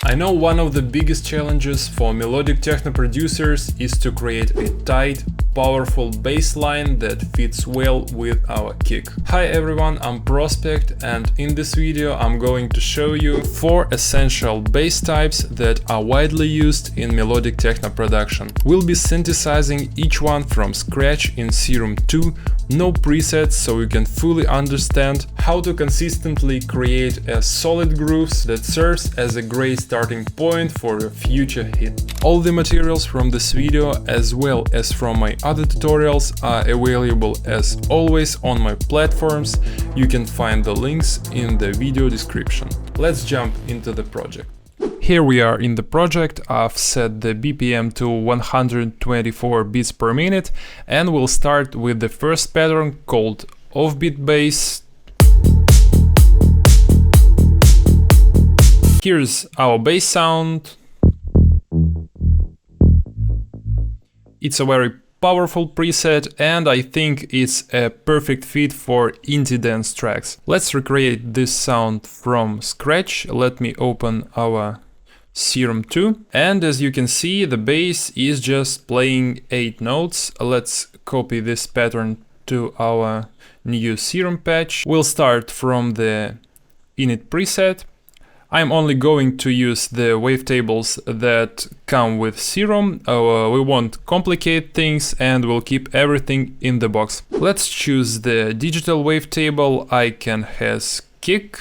I know one of the biggest challenges for melodic techno producers is to create a tight, powerful bass line that fits well with our kick. Hi everyone, I'm Prospekt, and in this video I'm going to show you 4 essential bass types that are widely used in melodic techno production. We'll be synthesizing each one from scratch in Serum 2, no presets, so you can fully understand how to consistently create a solid grooves that serves as a great starting point for a future hit. All the materials from this video, as well as from my other tutorials, are available as always on my platforms. You can find the links in the video description. Let's jump into the project. Here we are in the project. I've set the BPM to 124 beats per minute, and we'll start with the first pattern called Offbeat Bass. Here's our bass sound. It's a very powerful preset, and I think it's a perfect fit for indie dance tracks. Let's recreate this sound from scratch. Let me open our Serum 2, and as you can see, the bass is just playing 8 notes. Let's copy this pattern to our new Serum patch. We'll start from the INIT preset. I'm only going to use the wavetables that come with Serum. We won't complicate things and we'll keep everything in the box. Let's choose the digital wavetable icon has kick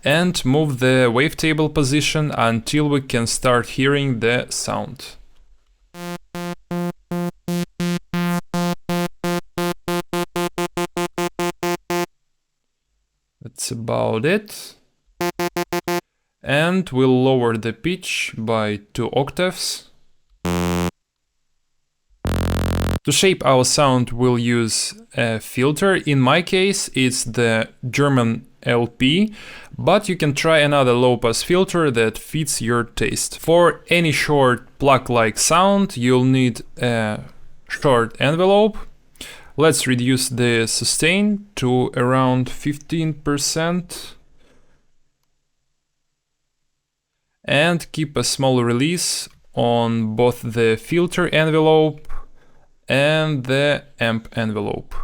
and move the wavetable position until we can start hearing the sound. That's about it. And we'll lower the pitch by 2 octaves. To shape our sound, we'll use a filter. In my case, it's the German LP, but you can try another low-pass filter that fits your taste. For any short plug-like sound, you'll need a short envelope. Let's reduce the sustain to around 15%. And keep a small release on both the filter envelope and the amp envelope.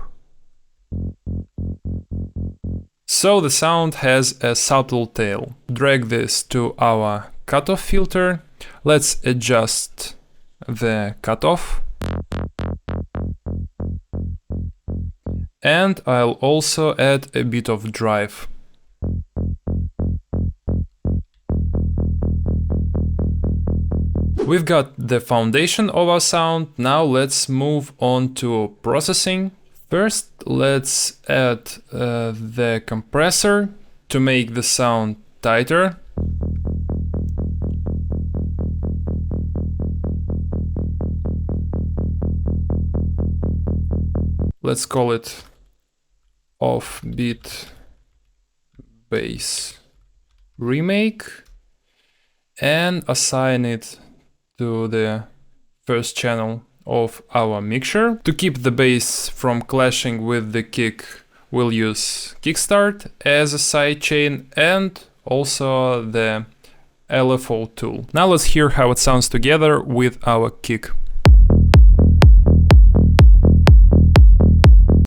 So the sound has a subtle tail. Drag this to our cutoff filter. Let's adjust the cutoff. And I'll also add a bit of drive. We've got the foundation of our sound. Now let's move on to processing. First, let's add the compressor to make the sound tighter. Let's call it Offbeat Bass Remake and assign it to the first channel of our mixture. To keep the bass from clashing with the kick, we'll use kickstart as a sidechain and also the LFO tool. Now let's hear how it sounds together with our kick.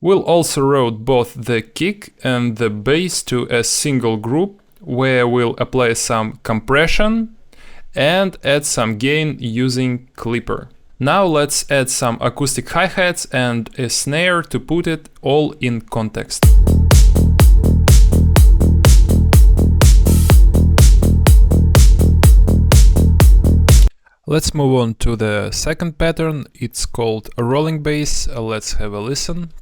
We'll also route both the kick and the bass to a single group where we'll apply some compression and add some gain using clipper. Now let's add some acoustic hi-hats and a snare to put it all in context. Let's move on to the second pattern. It's called a rolling bass. Let's have a listen.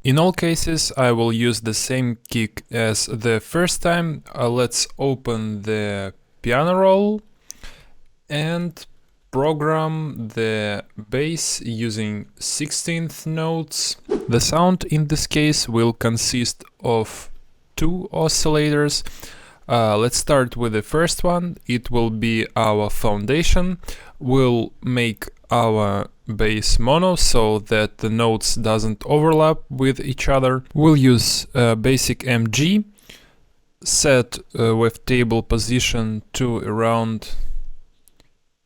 In all cases, I will use the same kick as the first time. Let's open the piano roll and program the bass using 16th notes. The sound in this case will consist of 2 oscillators. Let's start with the first one. It will be our foundation. We'll make our bass mono so that the notes doesn't overlap with each other. We'll use basic MG, set wavetable position to around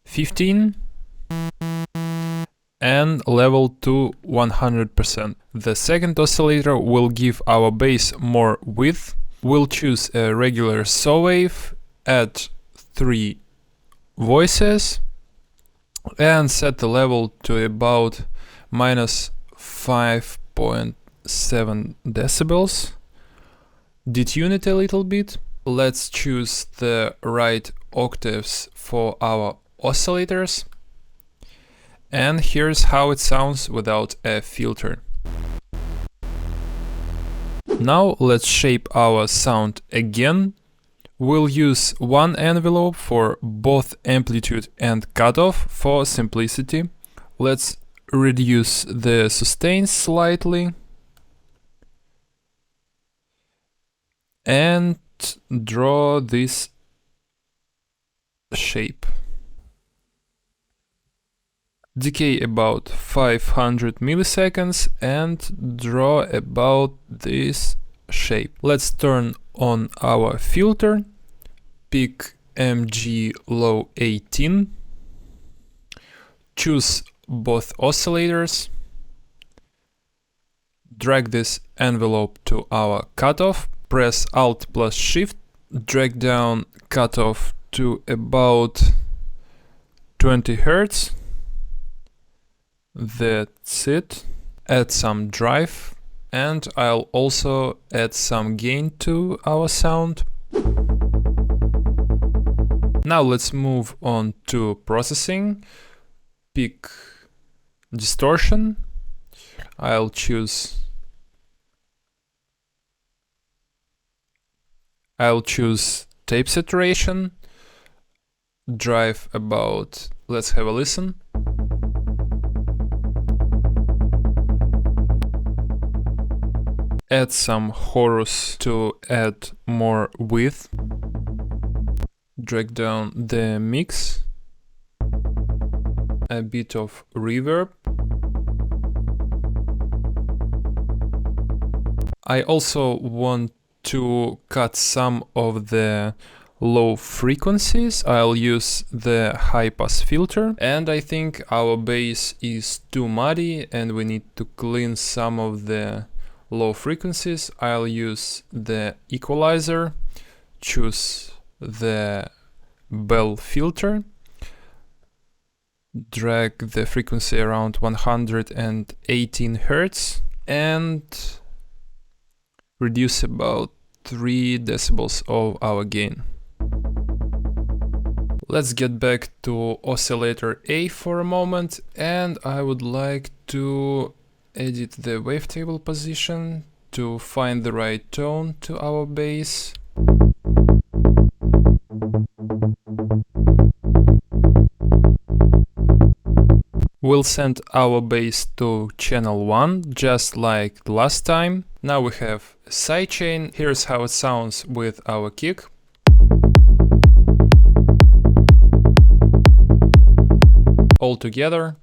15 and level to 100%. The second oscillator will give our bass more width. We'll choose a regular saw wave, add 3 voices and set the level to about minus 5.7 decibels. Detune it a little bit. Let's choose the right octaves for our oscillators. And here's how it sounds without a filter. Now let's shape our sound again. We'll use one envelope for both amplitude and cutoff for simplicity. Let's reduce the sustain slightly and draw this shape. Decay about 500 milliseconds and draw about this shape. Let's turn on our filter, pick MG low 18, choose both oscillators, drag this envelope to our cutoff, press Alt plus Shift, drag down cutoff to about 20 Hz. That's it. Add some drive and I'll also add some gain to our sound. Now let's move on to processing. Pick distortion. I'll choose tape saturation. Drive about, let's have a listen. Add some chorus to add more width. Drag down the mix. A bit of reverb. I also want to cut some of the low frequencies. I'll use the high pass filter, and I think our bass is too muddy and we need to clean some of the low frequencies. I'll use the equalizer, choose the bell filter, drag the frequency around 118 Hz and reduce about 3 decibels of our gain. Let's get back to oscillator A for a moment, and I would like to edit the wavetable position to find the right tone to our bass. We'll send our bass to channel 1, just like last time. Now we have a sidechain. Here's how it sounds with our kick. All together.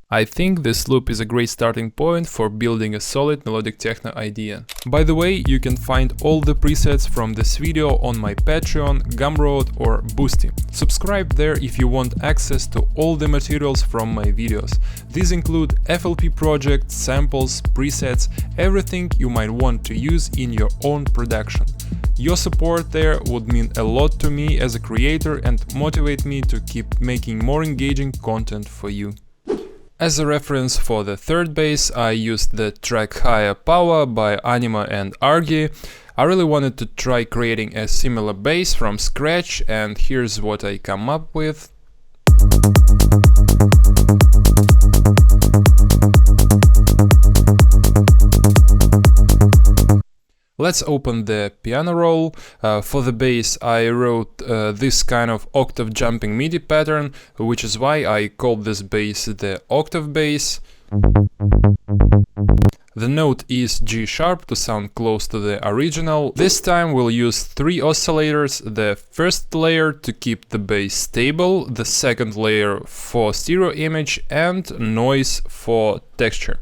I think this loop is a great starting point for building a solid melodic techno idea. By the way, you can find all the presets from this video on my Patreon, Gumroad or Boosty. Subscribe there if you want access to all the materials from my videos. These include FLP projects, samples, presets, everything you might want to use in your own production. Your support there would mean a lot to me as a creator and motivate me to keep making more engaging content for you. As a reference for the third bass, I used the track Higher Power by Anima and Argy. I really wanted to try creating a similar bass from scratch, and here's what I come up with. Let's open the piano roll. For the bass I wrote this kind of octave jumping MIDI pattern, which is why I called this bass the Octave Bass. The note is G sharp to sound close to the original. This time we'll use 3 oscillators, the first layer to keep the bass stable, the second layer for stereo image, and noise for texture.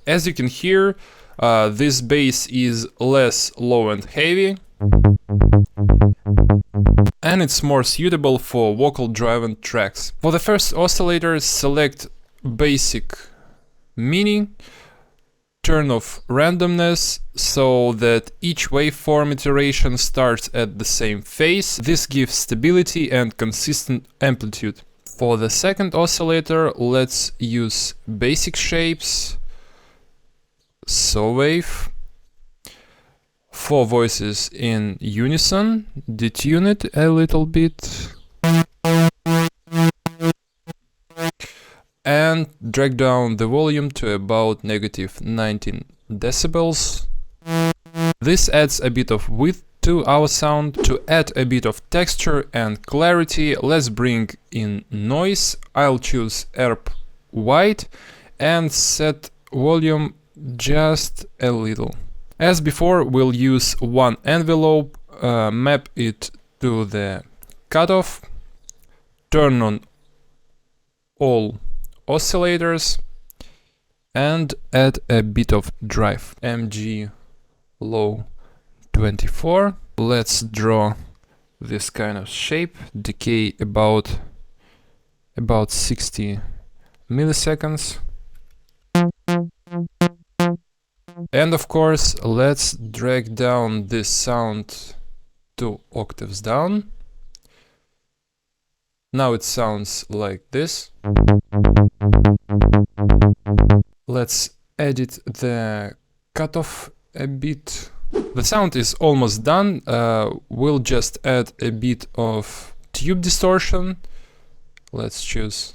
As you can hear, this bass is less low and heavy, and it's more suitable for vocal-driven tracks. For the first oscillator, select Basic Mini, turn off randomness so that each waveform iteration starts at the same phase. This gives stability and consistent amplitude. For the second oscillator, let's use basic shapes, saw wave, 4 voices in unison, detune it a little bit, and drag down the volume to about -19 decibels. This adds a bit of width to our sound. To add a bit of texture and clarity, let's bring in noise. I'll choose ERP White and set volume just a little. As before, we'll use one envelope, map it to the cutoff, turn on all oscillators, and add a bit of drive. MG low 24. Let's draw this kind of shape, decay about 60 milliseconds. And of course, let's drag down this sound 2 octaves down. Now it sounds like this. Let's edit the cutoff a bit. The sound is almost done. We'll just add a bit of tube distortion. Let's choose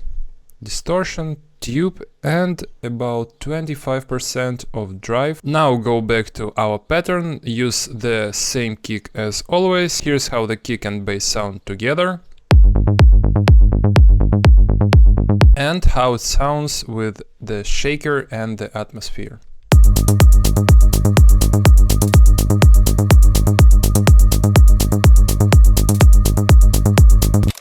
distortion, tube, and about 25% of drive. Now go back to our pattern, use the same kick as always. Here's how the kick and bass sound together, and how it sounds with the shaker and the atmosphere.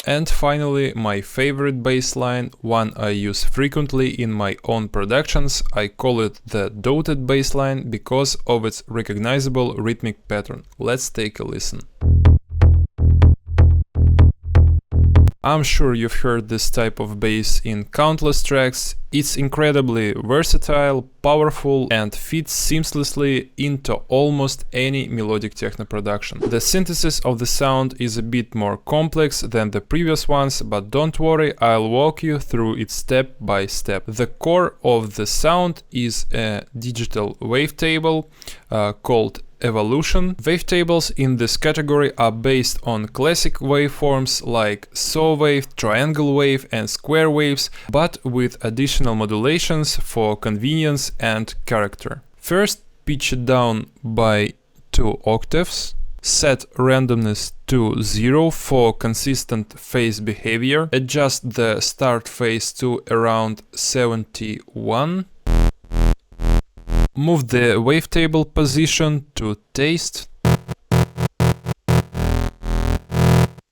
And finally, my favorite bass line, one I use frequently in my own productions. I call it the dotted bass line because of its recognizable rhythmic pattern. Let's take a listen. I'm sure you've heard this type of bass in countless tracks. It's incredibly versatile, powerful, and fits seamlessly into almost any melodic techno production. The synthesis of the sound is a bit more complex than the previous ones, but don't worry, I'll walk you through it step by step. The core of the sound is a digital wavetable called Evolution. Wavetables in this category are based on classic waveforms like saw wave, triangle wave, and square waves, but with additional modulations for convenience and character. First, pitch it down by 2 octaves. Set randomness to 0 for consistent phase behavior. Adjust the start phase to around 71. Move the wavetable position to taste.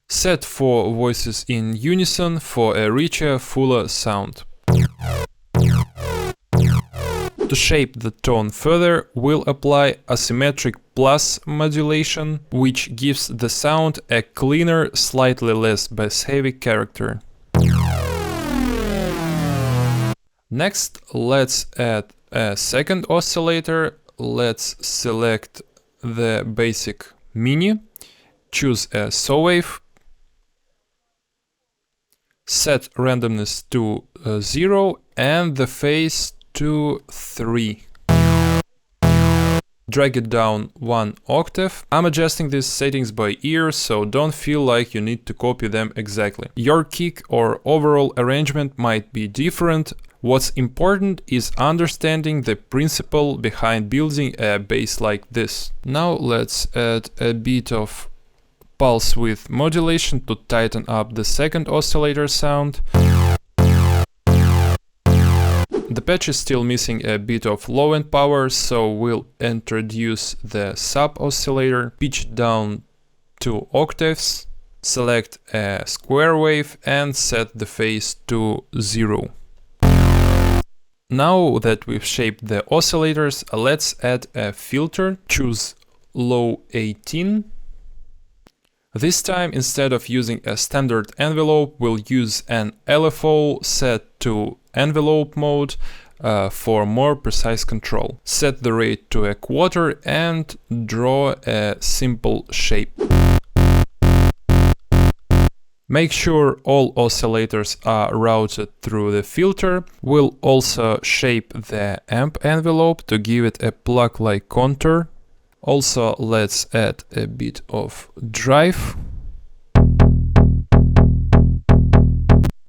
Set 4 voices in unison for a richer, fuller sound. To shape the tone further, we'll apply asymmetric plus modulation, which gives the sound a cleaner, slightly less bass-heavy character. Next, let's add a second oscillator. Let's select the basic mini, choose a saw wave, set randomness to 0 and the phase to 3. Drag it down 1 octave. I'm adjusting these settings by ear, so don't feel like you need to copy them exactly. Your kick or overall arrangement might be different. What's important is understanding the principle behind building a bass like this. Now let's add a bit of pulse width modulation to tighten up the second oscillator sound. The patch is still missing a bit of low-end power, so we'll introduce the sub oscillator, pitch down 2 octaves, select a square wave and set the phase to 0. Now that we've shaped the oscillators, let's add a filter. Choose low 18. This time, instead of using a standard envelope, we'll use an LFO set to envelope mode for more precise control. Set the rate to a quarter and draw a simple shape. Make sure all oscillators are routed through the filter. We'll also shape the amp envelope to give it a plug-like contour. Also, let's add a bit of drive.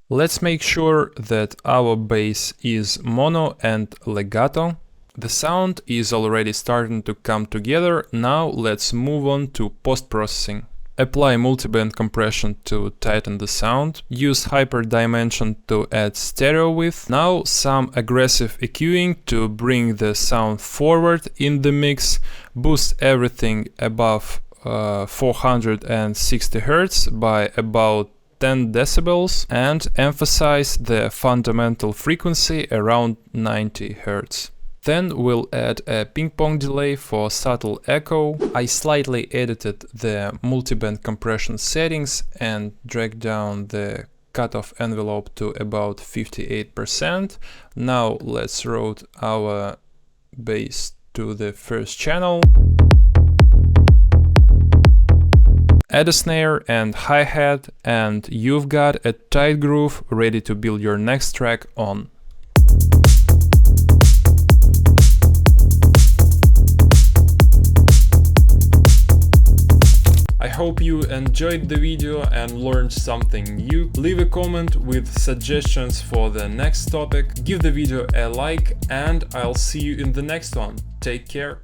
Let's make sure that our bass is mono and legato. The sound is already starting to come together. Now let's move on to post-processing. Apply multiband compression to tighten the sound. Use hyperdimension to add stereo width. Now some aggressive EQing to bring the sound forward in the mix. Boost everything above 460 Hz by about 10 decibels and emphasize the fundamental frequency around 90 Hz. Then we'll add a ping-pong delay for subtle echo. I slightly edited the multiband compression settings and dragged down the cutoff envelope to about 58%. Now let's route our bass to the first channel. Add a snare and hi-hat, and you've got a tight groove ready to build your next track on. I hope you enjoyed the video and learned something new. Leave a comment with suggestions for the next topic, give the video a like, and I'll see you in the next one. Take care.